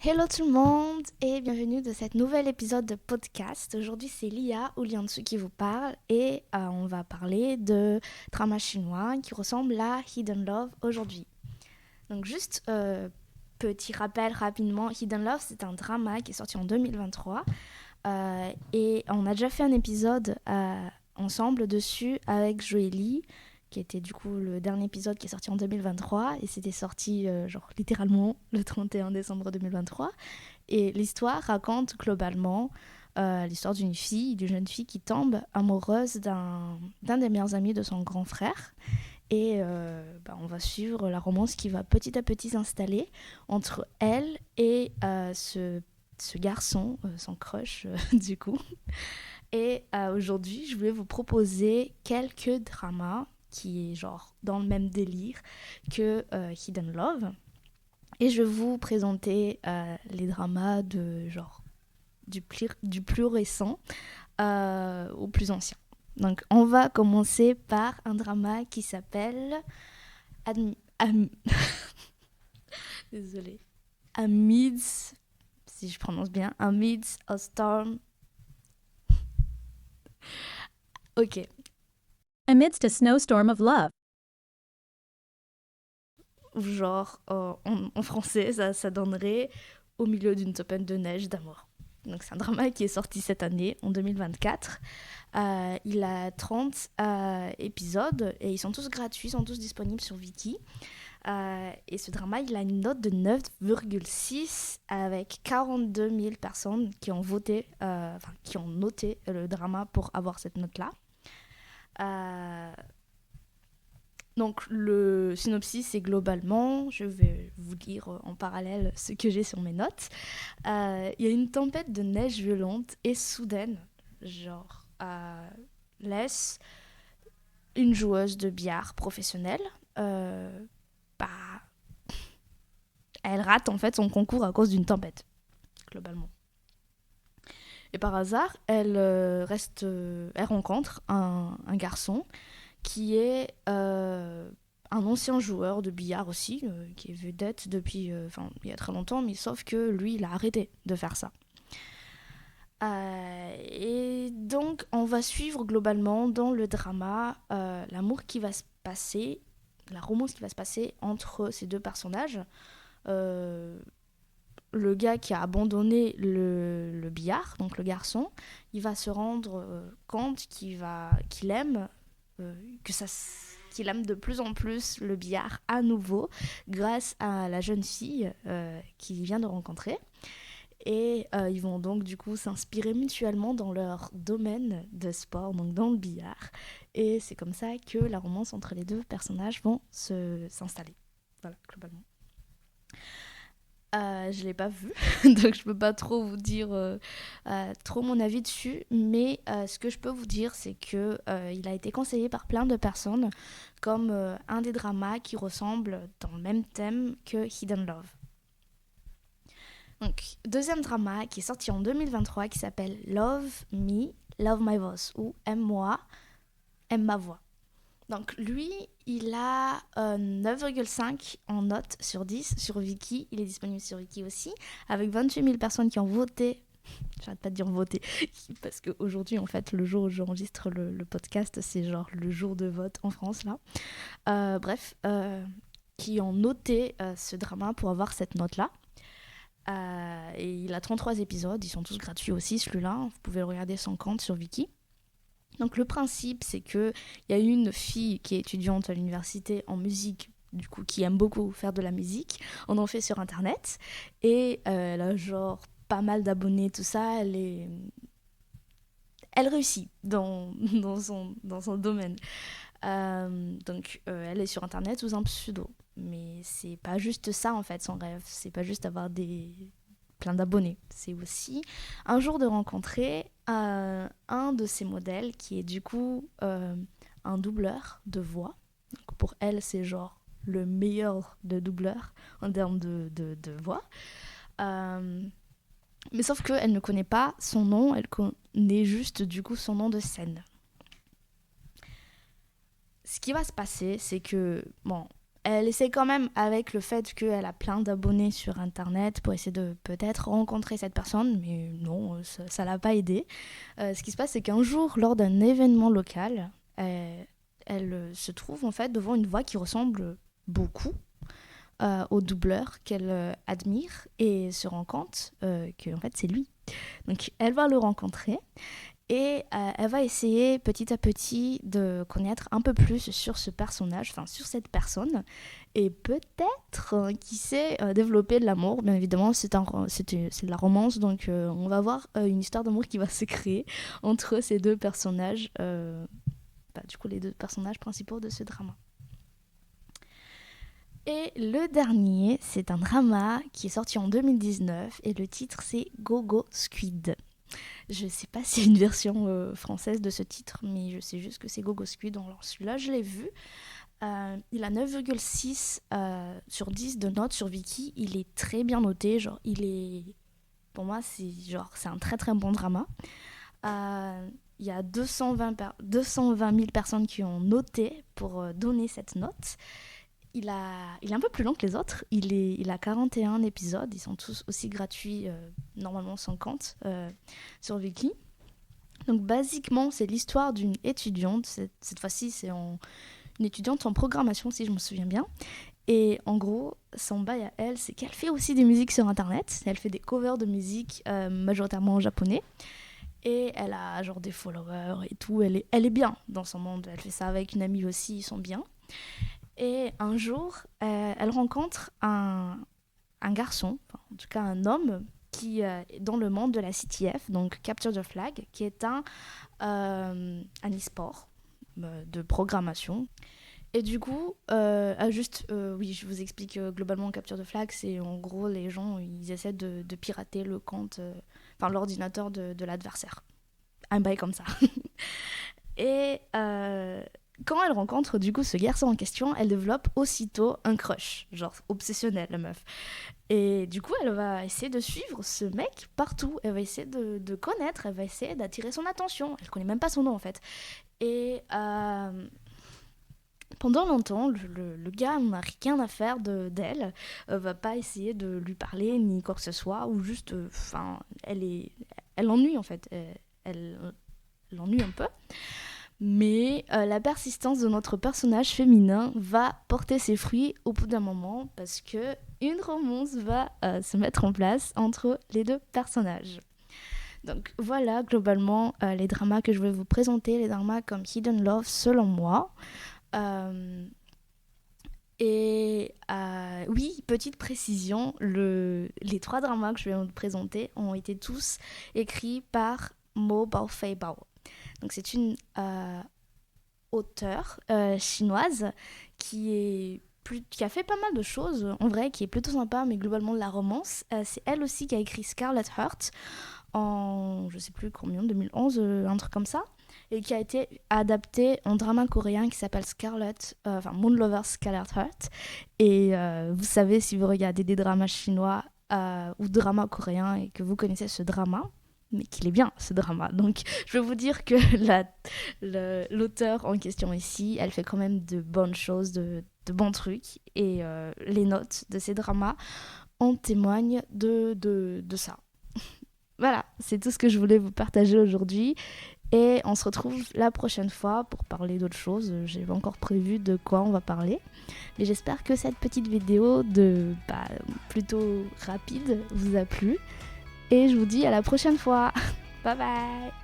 Hello tout le monde et bienvenue dans cet nouvel épisode de podcast. Aujourd'hui c'est Lia ou Lianzu qui vous parle et on va parler de drama chinois qui ressemble à Hidden Love aujourd'hui. Donc juste petit rappel rapidement, Hidden Love c'est un drama qui est sorti en 2023 et on a déjà fait un épisode ensemble dessus avec Joélie qui était du coup le dernier épisode qui est sorti en 2023 et c'était sorti genre littéralement le 31 décembre 2023 et l'histoire raconte globalement l'histoire d'une jeune fille qui tombe amoureuse d'un des meilleurs amis de son grand frère et on va suivre la romance qui va petit à petit s'installer entre elle et ce garçon, son crush du coup. Et aujourd'hui, je voulais vous proposer quelques dramas qui est genre dans le même délire que Hidden Love. Et je vais vous présenter les dramas de genre du plus récent au plus ancien. Donc on va commencer par un drama qui s'appelle désolée. Amidst, si je prononce bien, Amidst a Storm. Ok. Amidst a snowstorm of love. Genre en français ça donnerait au milieu d'une tempête de neige d'amour. Donc c'est un drama qui est sorti cette année en 2024. Il a 30 épisodes et ils sont tous gratuits, ils sont tous disponibles sur Viki. Et ce drama il a une note de 9,6 avec 42 000 personnes qui ont voté, qui ont noté le drama pour avoir cette note là. Donc le synopsis c'est globalement, je vais vous lire en parallèle ce que j'ai sur mes notes. Il y a une tempête de neige violente et soudaine, genre laisse une joueuse de billard professionnelle, bah, elle rate en fait son concours à cause d'une tempête, globalement. Et par hasard, elle rencontre un garçon qui est un ancien joueur de billard aussi, qui est vedette depuis il y a très longtemps, mais sauf que lui, il a arrêté de faire ça. Et donc, on va suivre globalement dans le drama l'amour qui va se passer, la romance qui va se passer entre ces deux personnages. Le gars qui a abandonné le billard, donc le garçon, il va se rendre compte qu'il aime qu'il aime de plus en plus le billard à nouveau grâce à la jeune fille qu'il vient de rencontrer. Et ils vont donc du coup s'inspirer mutuellement dans leur domaine de sport, donc dans le billard. Et c'est comme ça que la romance entre les deux personnages vont s'installer. Voilà, globalement. Je l'ai pas vu, donc je peux pas trop vous dire trop mon avis dessus, mais ce que je peux vous dire, c'est que il a été conseillé par plein de personnes comme un des dramas qui ressemble dans le même thème que Hidden Love. Donc, deuxième drama qui est sorti en 2023 qui s'appelle Love Me, Love My Voice ou Aime-moi, Aime ma voix. Donc lui, il a 9,5 en note sur 10 sur Viki. Il est disponible sur Viki aussi, avec 28 000 personnes qui ont voté. J'arrête pas de dire voter, parce qu'aujourd'hui, en fait, le jour où j'enregistre le podcast, c'est genre le jour de vote en France, là. Qui ont noté ce drama pour avoir cette note-là. Et il a 33 épisodes, ils sont tous gratuits aussi, celui-là. Vous pouvez le regarder sans compte sur Viki. Donc le principe, c'est qu'il y a une fille qui est étudiante à l'université en musique, du coup, qui aime beaucoup faire de la musique. On en fait sur Internet. Et elle a genre pas mal d'abonnés, tout ça. Elle réussit dans son domaine. Elle est sur Internet sous un pseudo. Mais c'est pas juste ça, en fait, son rêve. C'est pas juste avoir plein d'abonnés. C'est aussi un jour de rencontrer un de ces modèles qui est du coup un doubleur de voix. Donc pour elle, c'est genre le meilleur de doubleurs en termes de voix. Mais sauf qu'elle ne connaît pas son nom, elle connaît juste du coup son nom de scène. Ce qui va se passer, c'est que, bon, elle essaie quand même, avec le fait qu'elle a plein d'abonnés sur Internet, pour essayer de peut-être rencontrer cette personne, mais non, ça l'a pas aidée. Ce qui se passe, c'est qu'un jour, lors d'un événement local, elle se trouve en fait devant une voix qui ressemble beaucoup au doubleur qu'elle admire et se rend compte que en fait, c'est lui. Donc elle va le rencontrer. Et elle va essayer petit à petit de connaître un peu plus sur ce personnage, enfin sur cette personne, et peut-être, qui sait, développer de l'amour. Bien évidemment, c'est de la romance, donc on va voir une histoire d'amour qui va se créer entre ces deux personnages, du coup les deux personnages principaux de ce drama. Et le dernier, c'est un drama qui est sorti en 2019, et le titre c'est Go Go Squid. Je sais pas s'il y a une version française de ce titre, mais je sais juste que c'est Go Go Squid. Alors celui-là, je l'ai vu. Il a 9,6 sur 10 de notes sur Viki. Il est très bien noté. Genre, pour moi, c'est un très très bon drama. Il y a 220 000 personnes qui ont noté pour donner cette note. Il est un peu plus long que les autres. Il a 41 épisodes. Ils sont tous aussi gratuits, normalement 50 sur Viki. Donc, basiquement, c'est l'histoire d'une étudiante. Cette fois-ci, c'est une étudiante en programmation, si je me souviens bien. Et en gros, son bail à elle, c'est qu'elle fait aussi des musiques sur Internet. Elle fait des covers de musique, majoritairement en japonais. Et elle a genre des followers et tout. Elle est bien dans son monde. Elle fait ça avec une amie aussi, ils sont bien. Et un jour, elle rencontre un garçon, en tout cas un homme, qui est dans le monde de la CTF, donc Capture the Flag, qui est un e-sport de programmation. Et du coup, oui, je vous explique globalement Capture the Flag, c'est en gros les gens, ils essaient de pirater le compte, l'ordinateur de l'adversaire. Un bail comme ça. Et quand elle rencontre du coup ce garçon en question, elle développe aussitôt un crush, genre obsessionnel la meuf. Et du coup, elle va essayer de suivre ce mec partout. Elle va essayer de connaître, elle va essayer d'attirer son attention. Elle connaît même pas son nom en fait. Et pendant longtemps, le gars n'a rien à faire d'elle, va pas essayer de lui parler ni quoi que ce soit, ou juste, elle l'ennuie en fait. Elle l'ennuie un peu. Mais la persistance de notre personnage féminin va porter ses fruits au bout d'un moment parce que une romance va se mettre en place entre les deux personnages. Donc voilà globalement les dramas que je vais vous présenter, les dramas comme Hidden Love selon moi. Oui, petite précision, les 3 dramas que je vais vous présenter ont été tous écrits par Mo Baofei Bao. Donc c'est une auteure chinoise qui a fait pas mal de choses, en vrai, qui est plutôt sympa, mais globalement de la romance. C'est elle aussi qui a écrit Scarlet Heart en, je sais plus combien, 2011, un truc comme ça, et qui a été adapté en drama coréen qui s'appelle Moon Lovers Scarlet Heart. Et vous savez, si vous regardez des dramas chinois ou dramas coréens et que vous connaissez ce drama, mais qu'il est bien ce drama. Donc je veux vous dire que l'auteur en question ici, elle fait quand même de bonnes choses, de bons trucs, et les notes de ces dramas en témoignent de ça. Voilà, c'est tout ce que je voulais vous partager aujourd'hui, et on se retrouve la prochaine fois pour parler d'autres choses. J'ai pas encore prévu de quoi on va parler, mais j'espère que cette petite vidéo plutôt rapide vous a plu. Et je vous dis à la prochaine fois. Bye bye.